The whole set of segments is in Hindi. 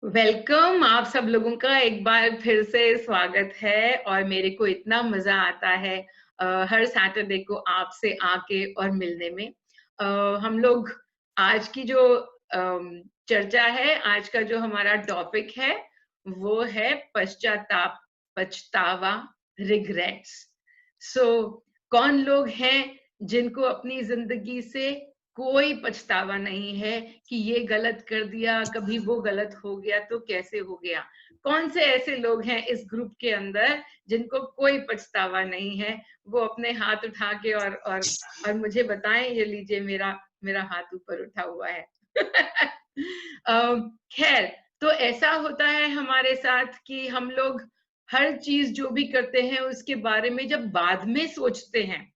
वेलकम। आप सब लोगों का एक बार फिर से स्वागत है और मेरे को इतना मजा आता है हर सैटरडे को आपसे आके और मिलने में। हम लोग आज की जो चर्चा है, आज का जो हमारा टॉपिक है वो है पश्चाताप, पछतावा, रिग्रेट्स। सो कौन लोग हैं जिनको अपनी जिंदगी से कोई पछतावा नहीं है कि ये गलत कर दिया, कभी वो गलत हो गया तो कैसे हो गया? कौन से ऐसे लोग हैं इस ग्रुप के अंदर जिनको कोई पछतावा नहीं है? वो अपने हाथ उठा के और मुझे बताएं। ये लीजिए, मेरा मेरा हाथ ऊपर उठा हुआ है। खैर, तो ऐसा होता है हमारे साथ कि हम लोग हर चीज जो भी करते हैं उसके बारे में जब बाद में सोचते हैं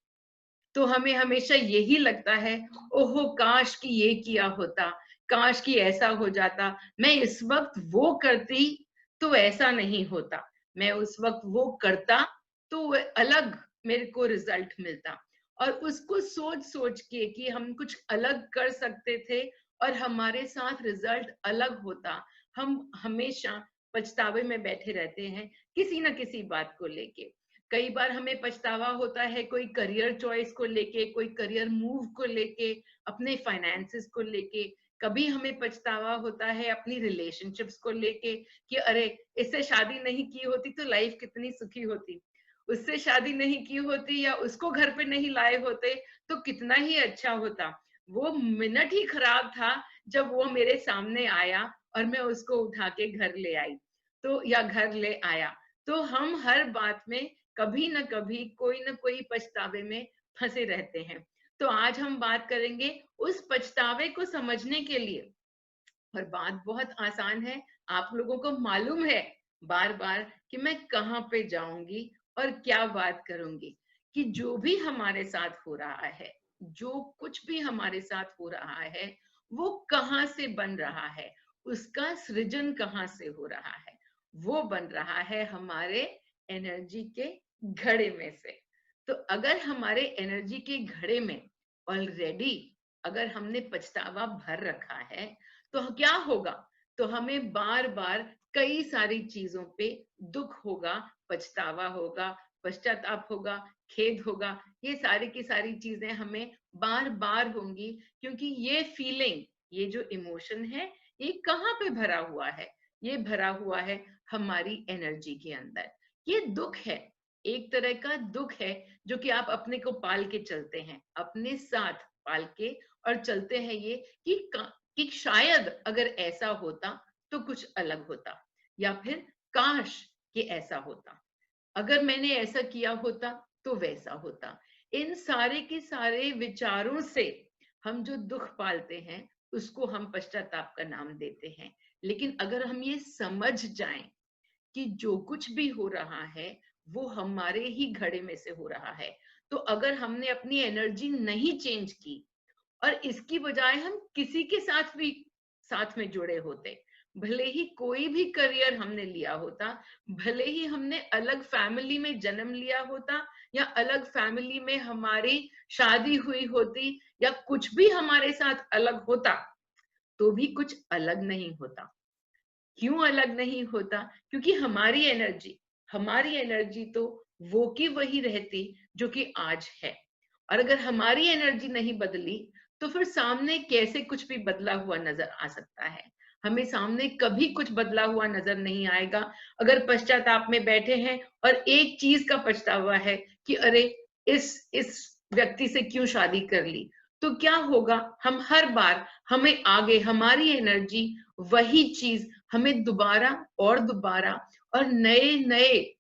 तो हमें हमेशा यही लगता है, ओहो काश कि ये किया होता, काश कि ऐसा हो जाता, मैं इस वक्त वो करती तो ऐसा नहीं होता, मैं उस वक्त वो करता तो अलग मेरे को रिजल्ट मिलता। और उसको सोच सोच के कि हम कुछ अलग कर सकते थे और हमारे साथ रिजल्ट अलग होता, हम हमेशा पछतावे में बैठे रहते हैं किसी ना किसी बात को लेके। कई बार हमें पछतावा होता है कोई करियर चॉइस को लेके, कोई करियर मूव को लेके, अपने फाइनेंसेस को लेके। कभी हमें पछतावा होता है अपनी रिलेशनशिप्स को लेके कि अरे इससे शादी नहीं की होती तो लाइफ कितनी सुखी होती, उससे शादी नहीं की होती या उसको घर पे नहीं लाए होते तो कितना ही अच्छा होता। वो मिनट ही खराब था जब वो मेरे सामने आया और मैं उसको उठा के घर ले आई, तो या घर ले आया। तो हम हर बात में कभी न कभी कोई न कोई पछतावे में फंसे रहते हैं। तो आज हम बात करेंगे उस पछतावे को समझने के लिए। और बात बहुत आसान है, आप लोगों को मालूम है बार बार कि मैं कहाँ पे जाऊंगी और क्या बात करूंगी। कि जो भी हमारे साथ हो रहा है, जो कुछ भी हमारे साथ हो रहा है, वो कहाँ से बन रहा है, उसका सृजन कहाँ से हो रहा है? वो बन रहा है हमारे एनर्जी के घड़े में से। तो अगर हमारे एनर्जी के घड़े में ऑलरेडी अगर हमने पछतावा भर रखा है तो क्या होगा? तो हमें बार बार कई सारी चीजों पे दुख होगा, पछतावा होगा, पश्चाताप होगा, खेद होगा। ये सारी की सारी चीजें हमें बार बार होंगी, क्योंकि ये फीलिंग, ये जो इमोशन है, ये कहाँ पे भरा हुआ है? ये भरा हुआ है हमारी एनर्जी के अंदर। ये दुख है, एक तरह का दुख है जो कि आप अपने को पाल के चलते हैं, अपने साथ पाल के और चलते हैं। ये कि शायद अगर ऐसा होता तो कुछ अलग होता, या फिर काश कि ऐसा होता, अगर मैंने ऐसा किया होता तो वैसा होता। इन सारे के सारे विचारों से हम जो दुख पालते हैं उसको हम पश्चाताप का नाम देते हैं। लेकिन अगर हम ये समझ जाएं कि जो कुछ भी हो रहा है वो हमारे ही घड़े में से हो रहा है, तो अगर हमने अपनी एनर्जी नहीं चेंज की और इसकी बजाय हम किसी के साथ भी साथ में जुड़े होते, भले ही कोई भी करियर हमने लिया होता, भले ही हमने अलग फैमिली में जन्म लिया होता या अलग फैमिली में हमारी शादी हुई होती या कुछ भी हमारे साथ अलग होता, तो भी कुछ अलग नहीं होता। क्यों अलग नहीं होता? क्योंकि हमारी एनर्जी तो वो की वही रहती जो कि आज है। और अगर हमारी एनर्जी नहीं बदली तो फिर सामने कैसे कुछ भी बदला हुआ नजर आ सकता है? हमें सामने कभी कुछ बदला हुआ नजर नहीं आएगा। अगर पश्चाताप में बैठे हैं और एक चीज का पछतावा है कि अरे इस व्यक्ति से क्यों शादी कर ली, तो क्या होगा? हम हर बार हमें आगे हमारी एनर्जी वही चीज हमें दोबारा और दोबारा और नए नए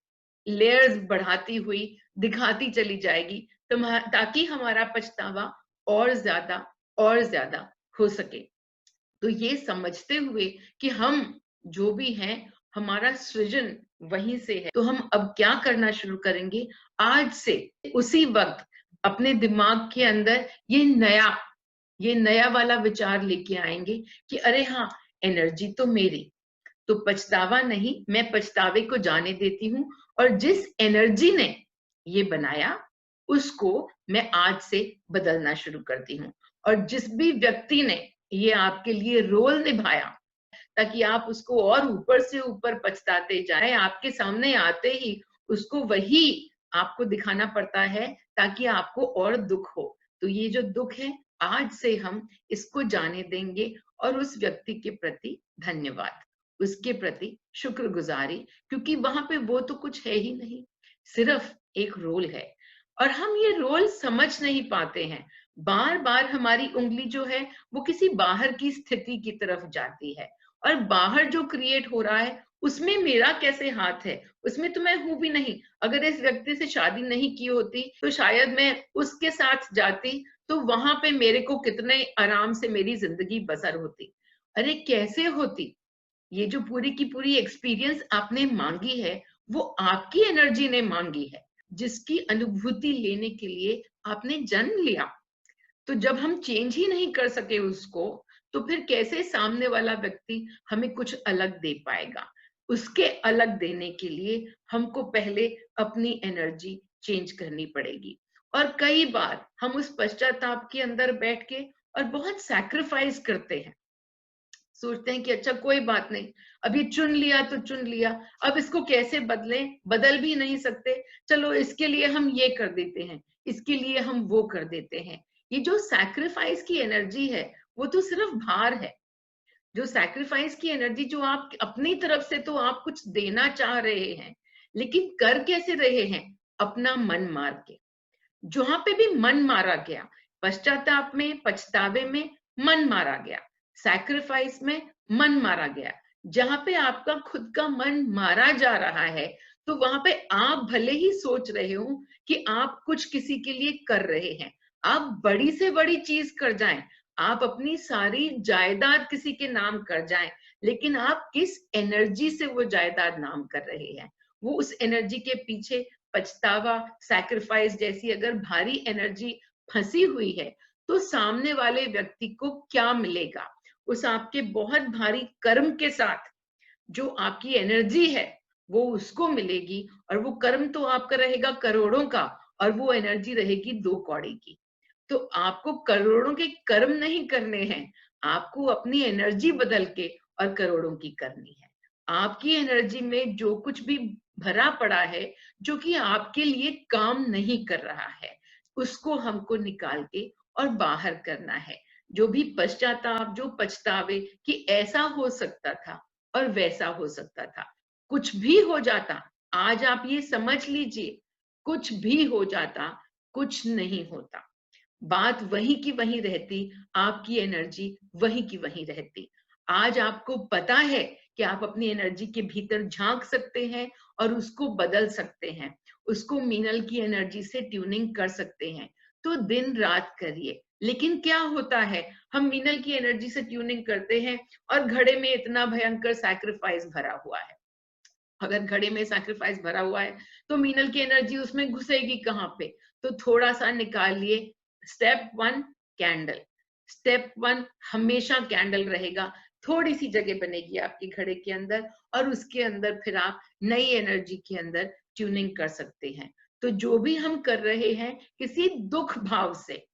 लेयर्स बढ़ाती हुई दिखाती चली जाएगी, ताकि हमारा पछतावा और ज्यादा हो सके। तो ये समझते हुए कि हम जो भी हैं, हमारा सृजन वहीं से है, तो हम अब क्या करना शुरू करेंगे? आज से उसी वक्त अपने दिमाग के अंदर ये नया वाला विचार लेके आएंगे कि अरे हाँ, एनर्जी तो मेरी, तो पछतावा नहीं, मैं पछतावे को जाने देती हूँ। और जिस एनर्जी ने ये बनाया उसको मैं आज से बदलना शुरू करती हूँ। और जिस भी व्यक्ति ने ये आपके लिए रोल निभाया, ताकि आप उसको और ऊपर से ऊपर पछताते जाएं। आपके सामने आते ही उसको वही आपको दिखाना पड़ता है ताकि आपको और दुख हो। तो ये जो दुख है, आज से हम इसको जाने देंगे और उस व्यक्ति के प्रति धन्यवाद, उसके प्रति शुक्रगुजारी, क्योंकि वहां पे वो तो कुछ है ही नहीं, सिर्फ एक रोल है और हम ये रोल समझ नहीं पाते हैं। बार बार हमारी उंगली जो है वो किसी बाहर की स्थिति की तरफ जाती है और बाहर जो क्रिएट हो रहा है उसमें मेरा कैसे हाथ है, उसमें तो मैं हूं भी नहीं। अगर इस व्यक्ति से शादी नहीं की होती तो शायद मैं उसके साथ जाती, तो वहां पे मेरे को कितने आराम से मेरी जिंदगी बसर होती। अरे कैसे होती? ये जो पूरी की पूरी एक्सपीरियंस आपने मांगी है वो आपकी एनर्जी ने मांगी है, जिसकी अनुभूति लेने के लिए आपने जन्म लिया। तो जब हम चेंज ही नहीं कर सके उसको, तो फिर कैसे सामने वाला व्यक्ति हमें कुछ अलग दे पाएगा? उसके अलग देने के लिए हमको पहले अपनी एनर्जी चेंज करनी पड़ेगी। और कई बार हम उस पश्चाताप के अंदर बैठ के और बहुत सैक्रिफाइस करते हैं, सोचते हैं कि अच्छा कोई बात नहीं, अब ये चुन लिया तो चुन लिया, अब इसको कैसे बदलें, बदल भी नहीं सकते, चलो इसके लिए हम ये कर देते हैं, इसके लिए हम वो कर देते हैं। ये जो सैक्रिफाइस की एनर्जी है वो तो सिर्फ भार है। जो सैक्रिफाइस की एनर्जी, जो आप अपनी तरफ से तो आप कुछ देना चाह रहे हैं, लेकिन कर कैसे रहे हैं? अपना मन मार के। जहां पे भी मन मारा गया, पश्चाताप में, पछतावे में मन मारा गया, सैक्रिफाइस में मन मारा गया, जहां पे आपका खुद का मन मारा जा रहा है, तो वहां पे आप भले ही सोच रहे हो कि आप कुछ किसी के लिए कर रहे हैं, आप बड़ी से बड़ी चीज कर जाएं, आप अपनी सारी जायदाद किसी के नाम कर जाएं, लेकिन आप किस एनर्जी से वो जायदाद नाम कर रहे हैं? वो उस एनर्जी के पीछे पछतावा, सैक्रिफाइस जैसी अगर भारी एनर्जी फंसी हुई है, तो सामने वाले व्यक्ति को क्या मिलेगा? उस आपके बहुत भारी कर्म के साथ जो आपकी एनर्जी है वो उसको मिलेगी, और वो कर्म तो आपका रहेगा करोड़ों का और वो एनर्जी रहेगी 2 कौड़ी की। तो आपको करोड़ों के कर्म नहीं करने हैं, आपको अपनी एनर्जी बदल के और करोड़ों की करनी है। आपकी एनर्जी में जो कुछ भी भरा पड़ा है, जो कि आपके लिए काम नहीं कर रहा है, उसको हमको निकाल के और बाहर करना है। जो भी पश्चाताप, जो पछतावे कि ऐसा हो सकता था और वैसा हो सकता था, कुछ भी हो जाता, आज आप ये समझ लीजिए, कुछ भी हो जाता, कुछ नहीं होता। बात वहीं की वहीं रहती, आपकी एनर्जी वहीं की वहीं रहती। आज आपको पता है कि आप अपनी एनर्जी के भीतर झांक सकते हैं और उसको बदल सकते हैं, उसको मीनल की एनर्जी से ट्यूनिंग कर सकते हैं, तो दिन रात करिए। लेकिन क्या होता है, हम मीनल की एनर्जी से ट्यूनिंग करते हैं और घड़े में इतना भयंकर सैक्रिफाइस भरा हुआ है। अगर घड़े में सैक्रिफाइस भरा हुआ है तो मीनल की एनर्जी उसमें घुसेगी कहाँ पे? तो थोड़ा सा निकालिए। Step 1, candle. स्टेप 1 हमेशा कैंडल रहेगा, थोड़ी सी जगह बनेगी आपके घड़े के अंदर और उसके अंदर फिर आप नई एनर्जी के अंदर ट्यूनिंग कर सकते हैं। तो जो भी हम कर रहे हैं किसी दुख भाव से,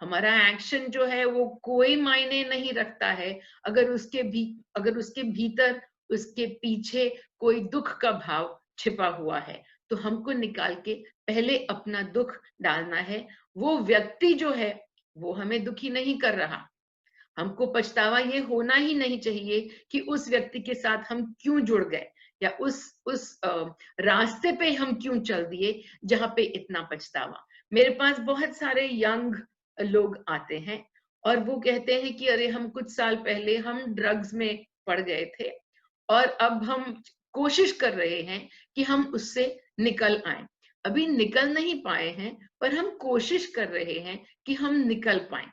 हमारा एक्शन जो है वो कोई मायने नहीं रखता है अगर उसके भीतर, उसके पीछे कोई दुख का भाव छिपा हुआ है, तो हमको निकाल के पहले अपना दुख डालना है। वो व्यक्ति जो है वो हमें दुखी नहीं कर रहा, हमको पछतावा ये होना ही नहीं चाहिए कि उस व्यक्ति के साथ हम क्यों जुड़ गए या उस रास्ते पे हम क्यों चल दिए जहां पे इतना पछतावा। मेरे पास बहुत सारे यंग लोग आते हैं और वो कहते हैं कि अरे हम कुछ साल पहले हम ड्रग्स में पड़ गए थे और अब हम कोशिश कर रहे हैं कि हम उससे निकल आए। अभी निकल नहीं पाए हैं पर हम कोशिश कर रहे हैं कि हम निकल पाए।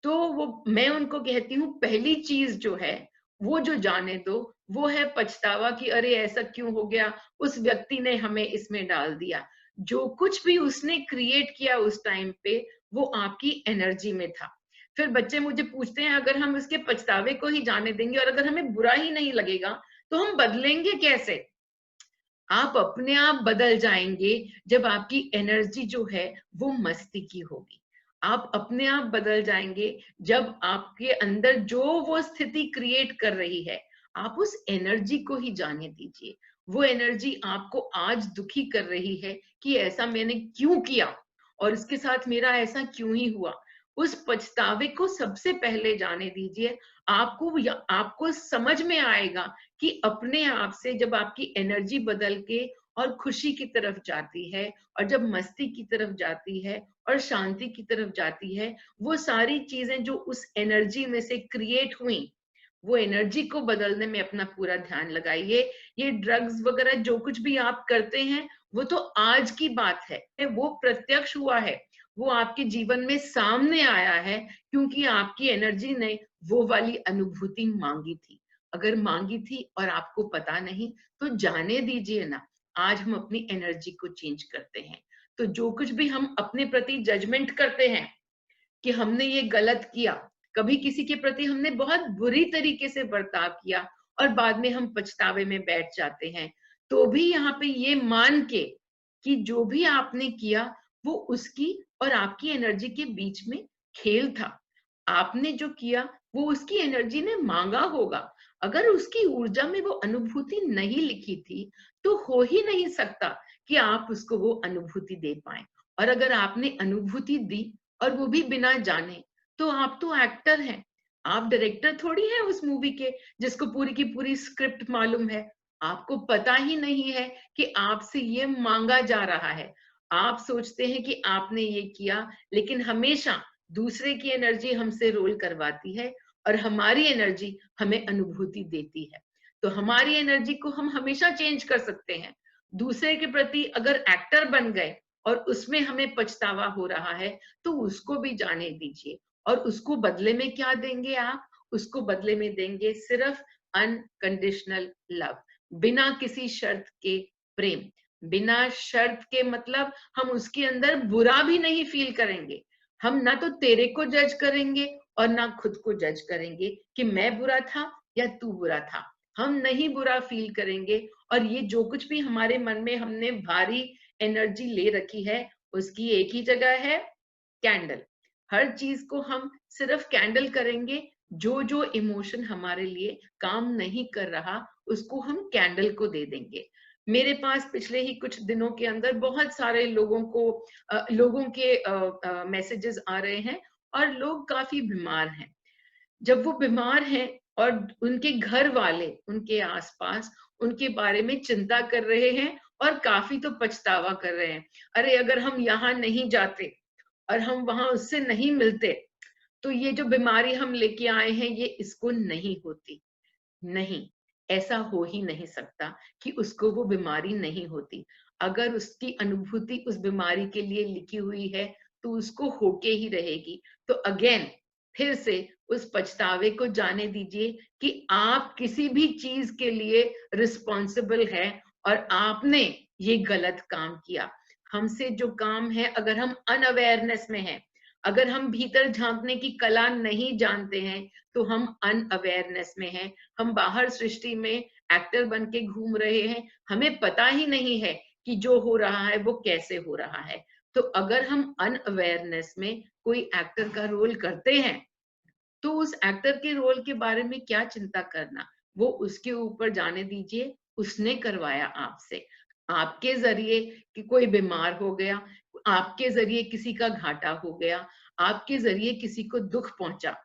तो वो मैं उनको कहती हूँ, पहली चीज जो है वो जो जाने दो, वो है पछतावा कि अरे ऐसा क्यों हो गया, उस व्यक्ति ने हमें इसमें डाल दिया। जो कुछ भी उसने क्रिएट किया उस टाइम पे वो आपकी एनर्जी में था। फिर बच्चे मुझे पूछते हैं अगर हम इसके पछतावे को ही जाने देंगे और अगर हमें बुरा ही नहीं लगेगा तो हम बदलेंगे कैसे? आप अपने आप बदल जाएंगे जब आपकी एनर्जी जो है वो मस्ती की होगी। आप अपने आप बदल जाएंगे जब आपके अंदर जो वो स्थिति क्रिएट कर रही है आप उस एनर्जी को ही जाने दीजिए। वो एनर्जी आपको आज दुखी कर रही है कि ऐसा मैंने क्यों किया और इसके साथ मेरा ऐसा क्यों ही हुआ। उस पछतावे को सबसे पहले जाने दीजिए। आपको समझ में आएगा कि अपने आप से जब आपकी एनर्जी बदल के और खुशी की तरफ जाती है और जब मस्ती की तरफ जाती है और शांति की तरफ जाती है, वो सारी चीजें जो उस एनर्जी में से क्रिएट हुई, वो एनर्जी को बदलने में अपना पूरा ध्यान लगाइए। ये ड्रग्स वगैरह जो कुछ भी आप करते हैं, वो तो आज की बात है, वो प्रत्यक्ष हुआ है, वो आपके जीवन में सामने आया है क्योंकि आपकी एनर्जी ने वो वाली अनुभूति मांगी थी। अगर मांगी थी और आपको पता नहीं, तो जाने दीजिए ना। आज हम अपनी एनर्जी को चेंज करते हैं। तो जो कुछ भी हम अपने प्रति जजमेंट करते हैं कि हमने ये गलत किया, कभी किसी के प्रति हमने बहुत बुरी तरीके से बर्ताव किया और बाद में हम पछतावे में बैठ जाते हैं, तो भी यहाँ पे ये मान के कि जो भी आपने किया वो उसकी और आपकी एनर्जी के बीच में खेल था। आपने जो किया वो उसकी एनर्जी ने मांगा होगा। अगर उसकी ऊर्जा में वो अनुभूति नहीं लिखी थी, तो हो ही नहीं सकता कि आप उसको वो अनुभूति दे पाए। और अगर आपने अनुभूति दी और वो भी बिना जाने, तो आप तो एक्टर हैं। आप डायरेक्टर थोड़ी हैं उस मूवी के, जिसको पूरी की पूरी स्क्रिप्ट मालूम है। आपको पता ही नहीं है कि आपसे ये मांगा जा रहा है। आप सोचते हैं कि आपने ये किया, लेकिन हमेशा दूसरे की एनर्जी हमसे रोल करवाती है और हमारी एनर्जी हमें अनुभूति देती है। तो हमारी एनर्जी को हम हमेशा चेंज कर सकते हैं। दूसरे के प्रति अगर एक्टर बन गए और उसमें हमें पछतावा हो रहा है, तो उसको भी जाने दीजिए। और उसको बदले में क्या देंगे आप? उसको बदले में देंगे सिर्फ अनकंडीशनल लव, बिना किसी शर्त के प्रेम। बिना शर्त के मतलब हम उसके अंदर बुरा भी नहीं फील करेंगे। हम ना तो तेरे को जज करेंगे और ना खुद को जज करेंगे कि मैं बुरा था या तू बुरा था। हम नहीं बुरा फील करेंगे। और ये जो कुछ भी हमारे मन में हमने भारी एनर्जी ले रखी है, उसकी एक ही जगह है, कैंडल। हर चीज को हम सिर्फ कैंडल करेंगे। जो जो इमोशन हमारे लिए काम नहीं कर रहा, उसको हम कैंडल को दे देंगे। मेरे पास पिछले ही कुछ दिनों के अंदर बहुत सारे लोगों के मैसेजेस आ रहे हैं और लोग काफी बीमार हैं। जब वो बीमार हैं और उनके घर वाले उनके आसपास उनके बारे में चिंता कर रहे हैं और काफी तो पछतावा कर रहे हैं, अरे अगर हम यहाँ नहीं जाते और हम वहां उससे नहीं मिलते, तो ये जो बीमारी हम लेके आए हैं ये इसको नहीं होती। नहीं, ऐसा हो ही नहीं सकता कि उसको वो बीमारी नहीं होती। अगर उसकी अनुभूति उस बीमारी के लिए लिखी हुई है, तो उसको होके ही रहेगी। तो अगेन फिर से उस पछतावे को जाने दीजिए कि आप किसी भी चीज के लिए रिस्पॉन्सिबल है और आपने ये गलत काम किया। हमसे जो काम है, अगर हम अनअवेयरनेस में हैं, अगर हम भीतर झांकने की कला नहीं जानते हैं, तो हम अनअवेयरनेस में हैं। हम बाहर सृष्टि में एक्टर बन के घूम रहे हैं, हमें पता ही नहीं है कि जो हो रहा है वो कैसे हो रहा है। तो अगर हम अनअवेयरनेस में कोई एक्टर का रोल करते हैं, तो उस एक्टर के रोल के बारे में क्या चिंता करना। वो उसके ऊपर जाने दीजिए, उसने करवाया आपसे। आपके जरिए कि कोई बीमार हो गया, आपके जरिए किसी का घाटा हो गया, आपके जरिए किसी को दुख पहुंचा,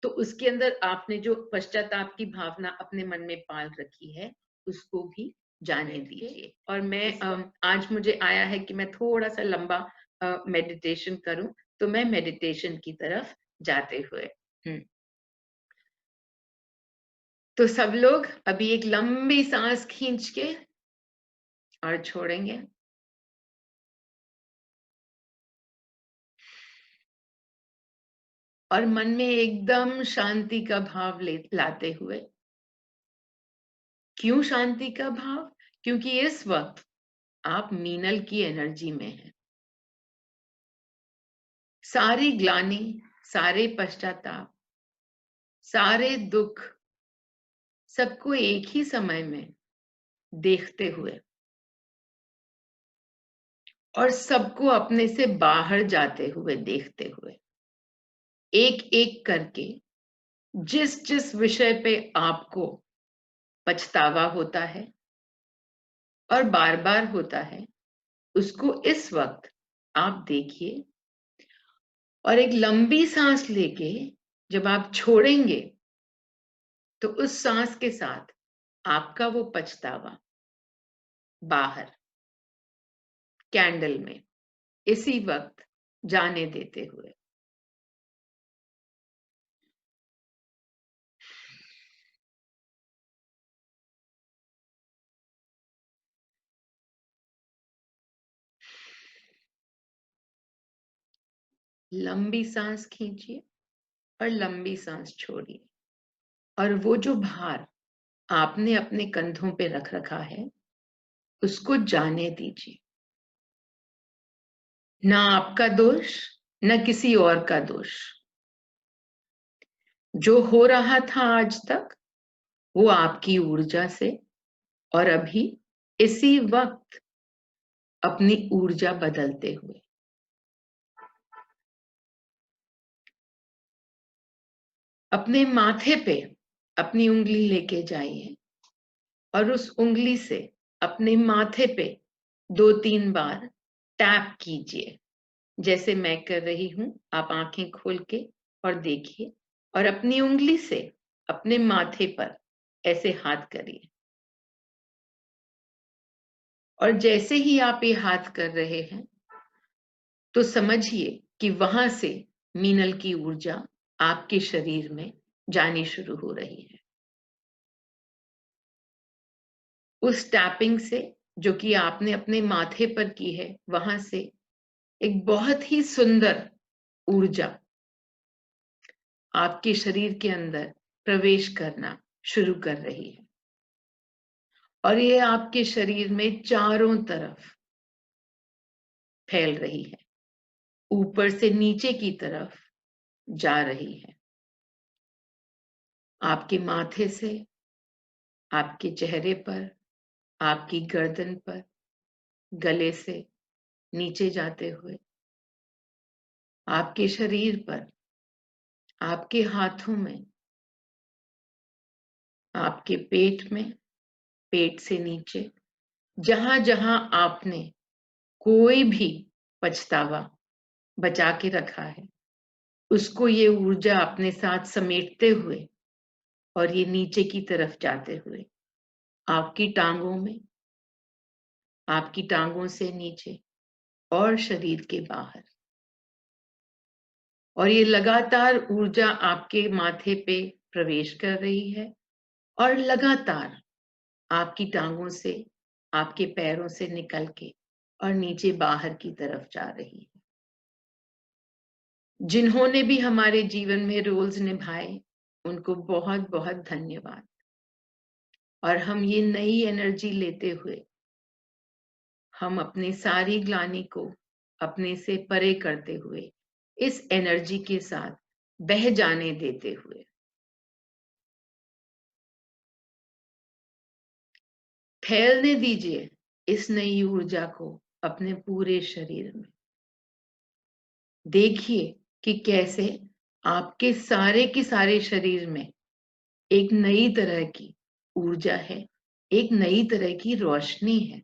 तो उसके अंदर आपने जो पश्चाताप की भावना अपने मन में पाल रखी है, उसको भी जाने दीजिए। और मैं आज मुझे आया है कि मैं थोड़ा सा लंबा मेडिटेशन करूं, तो मैं मेडिटेशन की तरफ जाते हुए तो सब लोग अभी एक लंबी सांस खींच के और छोड़ेंगे। और मन में एकदम शांति का भाव लाते हुए। क्यों शांति का भाव? क्योंकि इस वक्त आप मीनल की एनर्जी में हैं। सारी ग्लानि, सारे पश्चाताप, सारे दुख, सबको एक ही समय में देखते हुए और सबको अपने से बाहर जाते हुए देखते हुए, एक एक करके जिस जिस विषय पे आपको पछतावा होता है और बार बार होता है, उसको इस वक्त आप देखिए और एक लंबी सांस लेके जब आप छोड़ेंगे तो उस सांस के साथ आपका वो पछतावा बाहर कैंडल में इसी वक्त जाने देते हुए लंबी सांस खींचिए और लंबी सांस छोड़िए और वो जो भार आपने अपने कंधों पे रख रखा है उसको जाने दीजिए। ना आपका दोष, न किसी और का दोष। जो हो रहा था आज तक वो आपकी ऊर्जा से और अभी इसी वक्त अपनी ऊर्जा बदलते हुए। अपने माथे पे अपनी उंगली लेके जाइए और उस उंगली से अपने माथे पे 2-3 बार टैप कीजिए जैसे मैं कर रही हूं। आप आंखें खोल के और देखिए और अपनी उंगली से अपने माथे पर ऐसे हाथ करिए और जैसे ही आप ये हाथ कर रहे हैं तो समझिए कि वहां से मीनल की ऊर्जा आपके शरीर में जानी शुरू हो रही है। उस टैपिंग से जो कि आपने अपने माथे पर की है वहां से एक बहुत ही सुंदर ऊर्जा आपके शरीर के अंदर प्रवेश करना शुरू कर रही है और ये आपके शरीर में चारों तरफ फैल रही है, ऊपर से नीचे की तरफ जा रही है। आपके माथे से आपके चेहरे पर, आपकी गर्दन पर, गले से नीचे जाते हुए आपके शरीर पर, आपके हाथों में, आपके पेट में, पेट से नीचे, जहां जहां आपने कोई भी पछतावा बचा के रखा है उसको ये ऊर्जा अपने साथ समेटते हुए और ये नीचे की तरफ जाते हुए आपकी टांगों में, आपकी टांगों से नीचे और शरीर के बाहर। और ये लगातार ऊर्जा आपके माथे पे प्रवेश कर रही है और लगातार आपकी टांगों से, आपके पैरों से निकल के और नीचे बाहर की तरफ जा रही है। जिन्होंने भी हमारे जीवन में रोल्स निभाए उनको बहुत बहुत धन्यवाद। और हम ये नई एनर्जी लेते हुए हम अपनी सारी ग्लानि को अपने से परे करते हुए इस एनर्जी के साथ बह जाने देते हुए फैलने दीजिए इस नई ऊर्जा को अपने पूरे शरीर में। देखिए कि कैसे आपके सारे के सारे शरीर में एक नई तरह की ऊर्जा है, एक नई तरह की रोशनी है।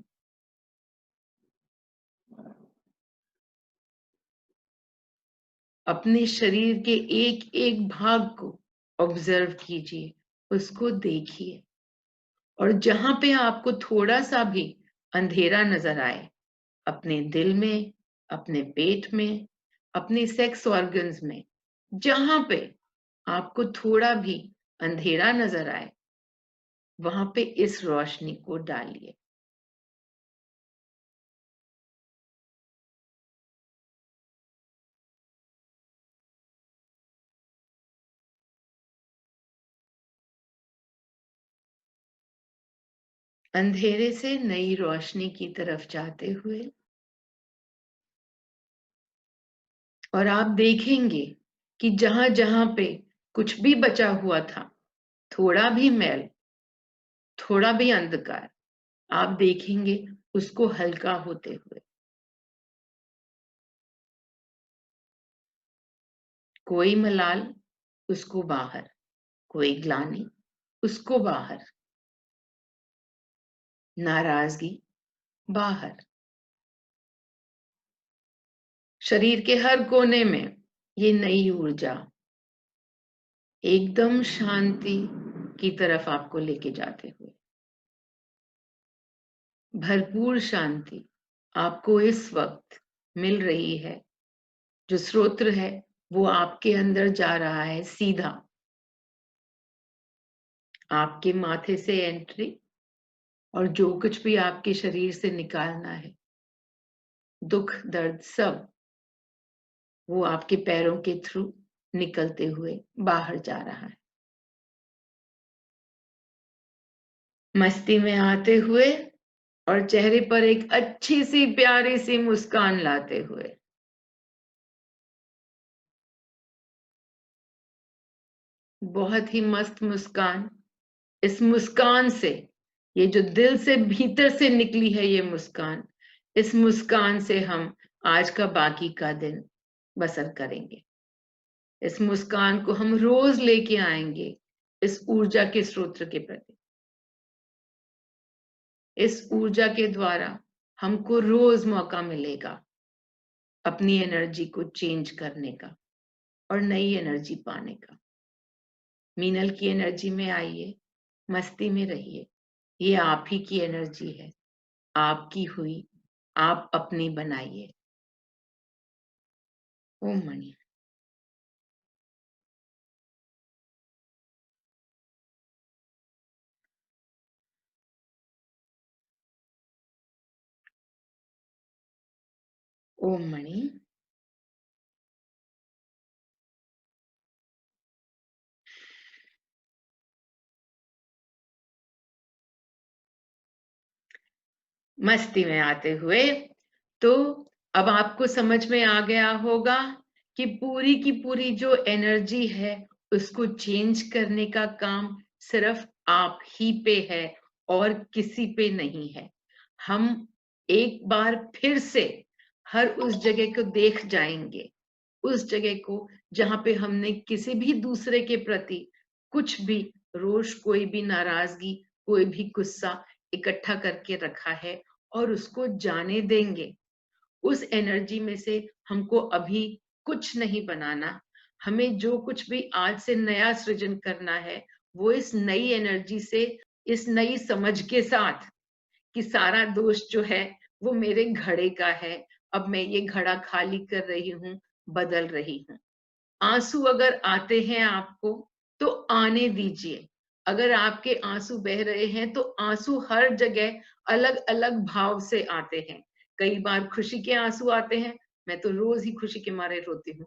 अपने शरीर के एक एक भाग को ऑब्जर्व कीजिए, उसको देखिए और जहां पे आपको थोड़ा सा भी अंधेरा नजर आए, अपने दिल में, अपने पेट में, अपने सेक्स ऑर्गन्स में, जहां पे आपको थोड़ा भी अंधेरा नजर आए वहां पे इस रोशनी को डालिए। अंधेरे से नई रोशनी की तरफ जाते हुए और आप देखेंगे कि जहां जहां पे कुछ भी बचा हुआ था, थोड़ा भी मैल, थोड़ा भी अंधकार, आप देखेंगे उसको हल्का होते हुए। कोई मलाल, उसको बाहर, कोई ग्लानि, उसको बाहर। नाराजगी बाहर। शरीर के हर कोने में ये नई ऊर्जा एकदम शांति की तरफ आपको लेके जाते हुए, भरपूर शांति आपको इस वक्त मिल रही है। जो स्रोत्र है वो आपके अंदर जा रहा है सीधा, आपके माथे से एंट्री, और जो कुछ भी आपके शरीर से निकालना है, दुख दर्द सब, वो आपके पैरों के थ्रू निकलते हुए बाहर जा रहा है। मस्ती में आते हुए और चेहरे पर एक अच्छी सी प्यारी सी मुस्कान लाते हुए। बहुत ही मस्त मुस्कान। इस मुस्कान से, ये जो दिल से भीतर से निकली है ये मुस्कान, इस मुस्कान से हम आज का बाकी का दिन बसर करेंगे। इस मुस्कान को हम रोज लेके आएंगे इस ऊर्जा के स्रोत के प्रति। इस ऊर्जा के द्वारा हमको रोज मौका मिलेगा अपनी एनर्जी को चेंज करने का और नई एनर्जी पाने का। मीनल की एनर्जी में आइए, मस्ती में रहिए। ये आप ही की एनर्जी है, आपकी हुई, आप अपनी बनाइए। ओम मणि। ओम मणि। मस्ती में आते हुए, तो अब आपको समझ में आ गया होगा कि पूरी की पूरी जो एनर्जी है उसको चेंज करने का काम सिर्फ आप ही पे है और किसी पे नहीं है। हम एक बार फिर से हर उस जगह को देख जाएंगे, उस जगह को जहां पे हमने किसी भी दूसरे के प्रति कुछ भी रोष, कोई भी नाराजगी, कोई भी गुस्सा इकट्ठा करके रखा है, और उसको जाने देंगे। उस एनर्जी में से हमको अभी कुछ नहीं बनाना। हमें जो कुछ भी आज से नया सृजन करना है वो इस नई एनर्जी से, इस नई समझ के साथ कि सारा दोष जो है वो मेरे घड़े का है। अब मैं ये घड़ा खाली कर रही हूँ, बदल रही हूँ। आंसू अगर आते हैं आपको तो आने दीजिए। अगर आपके आंसू बह रहे हैं तो आंसू हर जगह अलग अलग भाव से आते हैं। कई बार खुशी के आंसू आते हैं, मैं तो रोज ही खुशी के मारे रोती हूँ।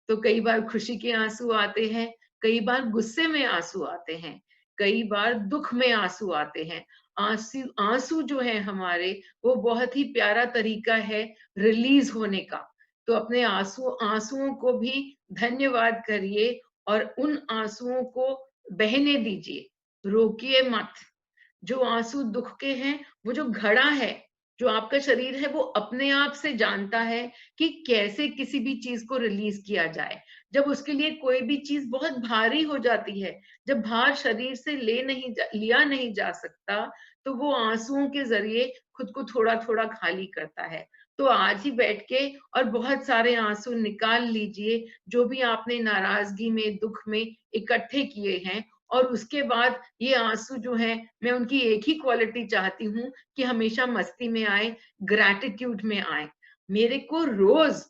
तो कई बार खुशी के आंसू आते हैं, कई बार गुस्से में आंसू आते हैं, कई बार दुख में आंसू आते हैं। आंसू आंसू जो है हमारे, वो बहुत ही प्यारा तरीका है रिलीज होने का। तो अपने आंसुओं को भी धन्यवाद करिए और उन आंसुओं को बहने दीजिए, रोकिए मत। जो आंसू दुख के हैं, वो जो घड़ा है, जो आपका शरीर है, वो अपने आप से जानता है कि कैसे किसी भी चीज को रिलीज किया जाए। जब उसके लिए कोई भी चीज बहुत भारी हो जाती है, जब भार शरीर से लिया नहीं जा सकता, तो वो आंसुओं के जरिए खुद को थोड़ा थोड़ा खाली करता है। तो आज ही बैठ के और बहुत सारे आंसू निकाल लीजिए, जो भी आपने नाराजगी में, दुख में इकट्ठे किए हैं। और उसके बाद ये आंसू जो हैं, मैं उनकी एक ही क्वालिटी चाहती हूँ कि हमेशा मस्ती में आए, ग्रैटिट्यूड में आए। मेरे को रोज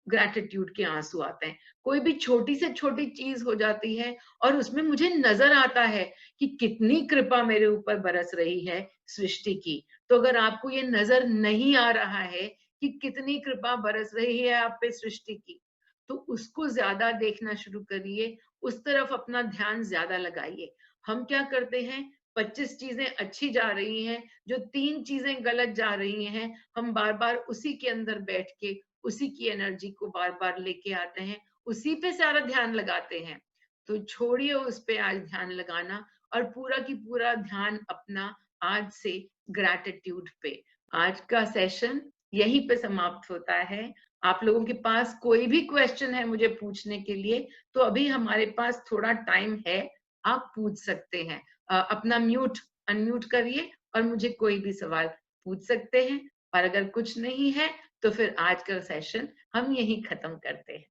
ग्रैटिट्यूड के आंसू आते हैं। कोई भी छोटी से छोटी चीज हो जाती है और उसमें मुझे नजर आता है कि कितनी कृपा मेरे ऊपर बरस रही है सृष्टि की। तो अगर आपको ये नजर नहीं आ रहा है कि कितनी कृपा बरस रही है आप पे सृष्टि की, तो उसको ज्यादा देखना शुरू करिए, उस तरफ अपना ध्यान ज्यादा लगाइए। हम क्या करते हैं, 25 चीजें अच्छी जा रही हैं, जो 3 चीजें गलत जा रही हैं, हम बार बार उसी के अंदर बैठ के उसी की एनर्जी को बार बार लेके आते हैं, उसी पे सारा ध्यान लगाते हैं। तो छोड़िए उस पे आज ध्यान लगाना, और पूरा की पूरा ध्यान अपना आज से ग्रैटिट्यूड पे। आज का सेशन यहीं पे समाप्त होता है। आप लोगों के पास कोई भी क्वेश्चन है मुझे पूछने के लिए, तो अभी हमारे पास थोड़ा टाइम है, आप पूछ सकते हैं। अपना म्यूट अनम्यूट करिए और मुझे कोई भी सवाल पूछ सकते हैं। और अगर कुछ नहीं है तो फिर आज का सेशन हम यहीं खत्म करते हैं।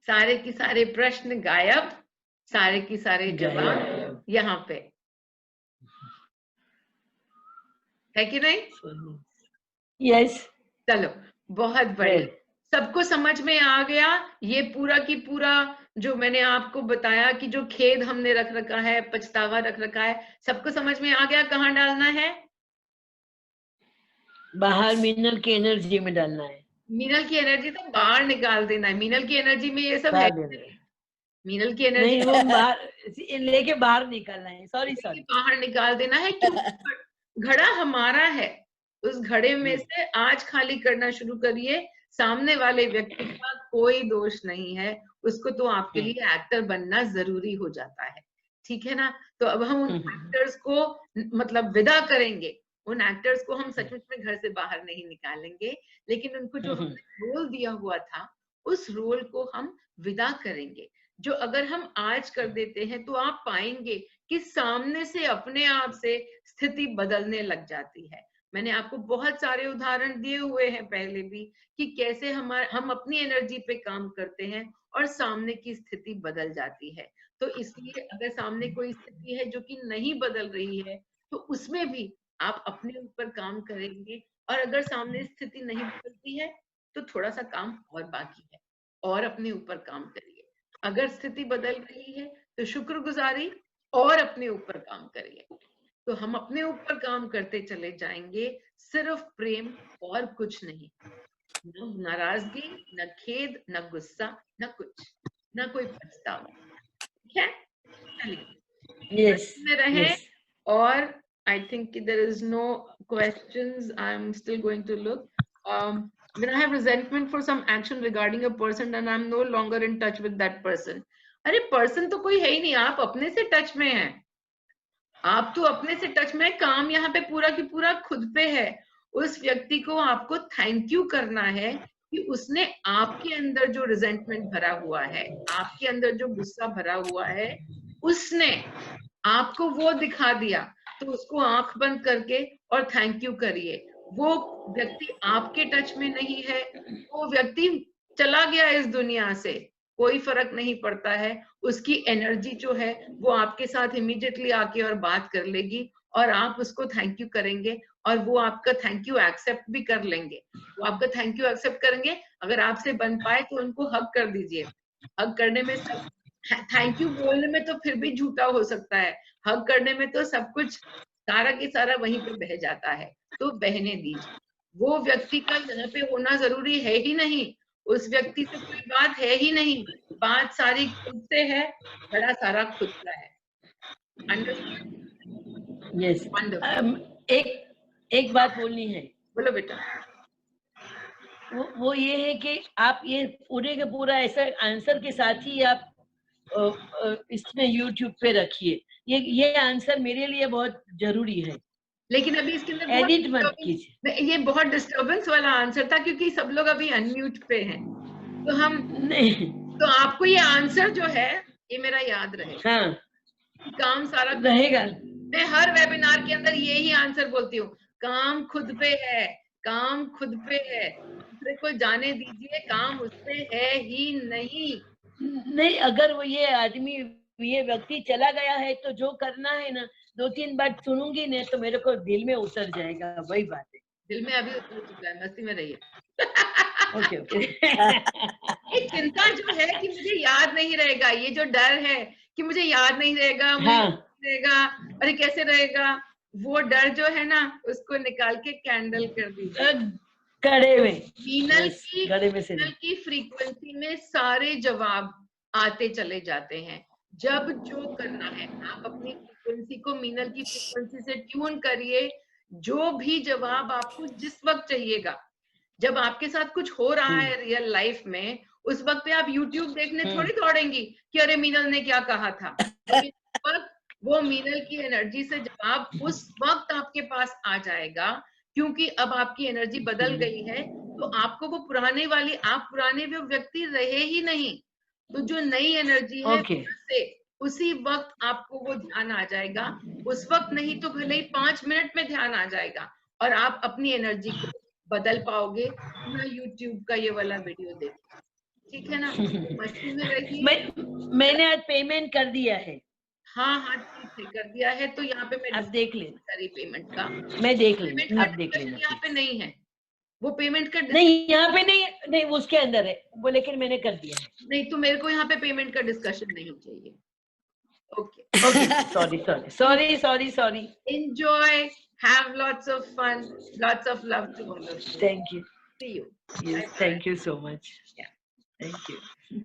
सारे के सारे प्रश्न गायब, सारे के सारे जवाब यहाँ पे है कि नहीं? यस। चलो बहुत बढ़िया, सबको समझ में आ गया ये पूरा की पूरा जो मैंने आपको बताया कि जो खेद हमने रख रखा है, पछतावा रख रखा है, सबको समझ में आ गया कहाँ डालना है? बाहर मीनल की एनर्जी में डालना है। मीनल की एनर्जी तो बाहर निकाल देना है, मीनल की एनर्जी में ये सब है नहीं। मीनल की एनर्जी नहीं, वो बाहर लेके बाहर निकालना है। सॉरी बाहर निकाल देना है, क्योंकि घड़ा हमारा है। उस घड़े में से आज खाली करना शुरू करिए। सामने वाले व्यक्ति का कोई दोष नहीं है, उसको तो आपके लिए एक्टर बनना जरूरी हो जाता है, ठीक है ना? तो अब हम उन एक्टर्स को मतलब विदा करेंगे। उन एक्टर्स को हम सचमुच में घर से बाहर नहीं निकालेंगे, लेकिन उनको जो हमने रोल दिया हुआ था उस रोल को हम विदा करेंगे। जो अगर हम आज कर देते हैं तो आप पाएंगे कि सामने से अपने आप से स्थिति बदलने लग जाती है। मैंने आपको बहुत सारे उदाहरण दिए हुए हैं पहले भी कि कैसे हम अपनी एनर्जी पे काम करते हैं और सामने की स्थिति बदल जाती है। तो इसलिए अगर सामने कोई स्थिति है जो कि नहीं बदल रही है तो उसमें भी आप अपने ऊपर काम करेंगे, और अगर सामने स्थिति नहीं बदलती है तो थोड़ा सा काम और बाकी है, और अपने ऊपर काम करिए। अगर स्थिति बदल रही है तो शुक्रगुजारी और अपने ऊपर काम करिए। तो हम अपने ऊपर काम करते चले जाएंगे, सिर्फ प्रेम और कुछ नहीं। न नाराजगी, न खेद, न गुस्सा, न कुछ, न कोई पछतावा, ठीक है? चलिए में रहें। और I think there is no questions. I'm still going to look. When I have resentment for some action regarding a person and I'm no longer in touch with that person. अरे पर्सन तो कोई है ही नहीं, आप अपने से टच में हैं। आप तो अपने से टच में है, काम यहाँ पे पूरा की पूरा खुद पे है। उस व्यक्ति को आपको थैंक यू करना है कि उसने आपके अंदर जो रिजेंटमेंट भरा हुआ है, आपके अंदर जो गुस्सा भरा हुआ है, उसने आपको वो दिखा दिया। तो उसको आंख बंद करके और थैंक यू करिए। वो व्यक्ति आपके टच में नहीं है, वो व्यक्ति चला गया इस दुनिया से, कोई फर्क नहीं पड़ता है। उसकी एनर्जी जो है वो आपके साथ इमीडिएटली आके और बात कर लेगी, और आप उसको थैंक यू करेंगे और वो आपका थैंक यू एक्सेप्ट भी कर लेंगे। वो आपका थैंक यू एक्सेप्ट करेंगे। अगर आपसे बन पाए तो उनको हग कर दीजिए। हग करने में सब, थैंक यू बोलने में तो फिर भी झूठा हो सकता है, हग करने में तो सब कुछ सारा की सारा वहीं पे बह जाता है। तो बहने दीजिए। वो व्यक्ति का यहाँ पे होना जरूरी है ही नहीं, उस व्यक्ति से कोई बात है ही नहीं, बात सारी खुद से है, बड़ा सारा खुद का है। यस। एक बात बोलनी है। बोलो बेटा। वो ये है कि आप ये पूरे के पूरा ऐसा आंसर के साथ ही आप इसमें YouTube पे रखिए। ये आंसर मेरे लिए बहुत जरूरी है, लेकिन अभी इसके अंदर एडिट मत कीजिए। ये बहुत डिस्टर्बेंस वाला आंसर था क्योंकि सब लोग अभी अनम्यूट पे हैं। तो हम नहीं, तो आपको ये आंसर जो है ये मेरा याद रहेगा। हाँ, काम सारा रहेगा। मैं हर वेबिनार के अंदर यही आंसर बोलती हूँ, काम खुद पे है, काम खुद पे है, दूसरे को जाने दीजिए, काम उसपे है ही नहीं। नहीं, अगर वो ये आदमी, ये व्यक्ति चला गया है तो जो करना है ना, 2-3 बार सुनूंगी ना तो मेरे को दिल में उतर जाएगा। वही बात है, दिल में अभी उतर चुका है, मस्ती में रहिए। Okay okay. ये चिंता जो है कि मुझे याद नहीं रहेगा, ये जो डर है कि मुझे याद नहीं रहेगा, रहेगा, अरे कैसे रहेगा, वो डर जो है ना उसको निकाल के कैंडल कर दीजिए। कड़े में मीनल की फ्रीक्वेंसी में सारे जवाब आते चले जाते हैं। जब जो करना है आप अपनी फ्रीक्वेंसी को मीनल की फ्रीक्वेंसी से ट्यून करिए। जो भी जवाब आपको जिस वक्त चाहिएगा, जब आपके साथ कुछ हो रहा है रियल लाइफ में, उस वक्त पे आप YouTube देखने थोड़ी दौड़ेंगी कि अरे मीनल ने क्या कहा था। वो मीनल की एनर्जी से जवाब उस वक्त आपके पास आ जाएगा, क्योंकि अब आपकी एनर्जी बदल गई है। तो आपको वो पुराने वो व्यक्ति रहे ही नहीं, तो जो नई एनर्जी है Okay. से उसी वक्त आपको वो ध्यान आ जाएगा, उस वक्त नहीं तो भले ही 5 मिनट में ध्यान आ जाएगा और आप अपनी एनर्जी को बदल पाओगे ना YouTube का ये वाला वीडियो देख। ठीक है ना? मस्ती में रहिए। मैंने आज पेमेंट कर दिया है। हाँ हाँ ठीक है, कर दिया है तो यहाँ पे मैं आप देख लेना, करी पेमेंट का, मैं देख पेमेंट लेना, का आप देख लेना यहाँ पे please। नहीं है, वो पेमेंट का नहीं यहाँ पे नहीं, नहीं उसके अंदर है वो, लेकिन मैंने कर दिया है। नहीं, तो मेरे को यहाँ पे पेमेंट का डिस्कशन नहीं चाहिए। Okay, Okay, sorry. enjoy, have lots of fun, lots of love to all of you. Thank you. See you. Yes, Bye bye. thank you so much. Yeah. Thank you.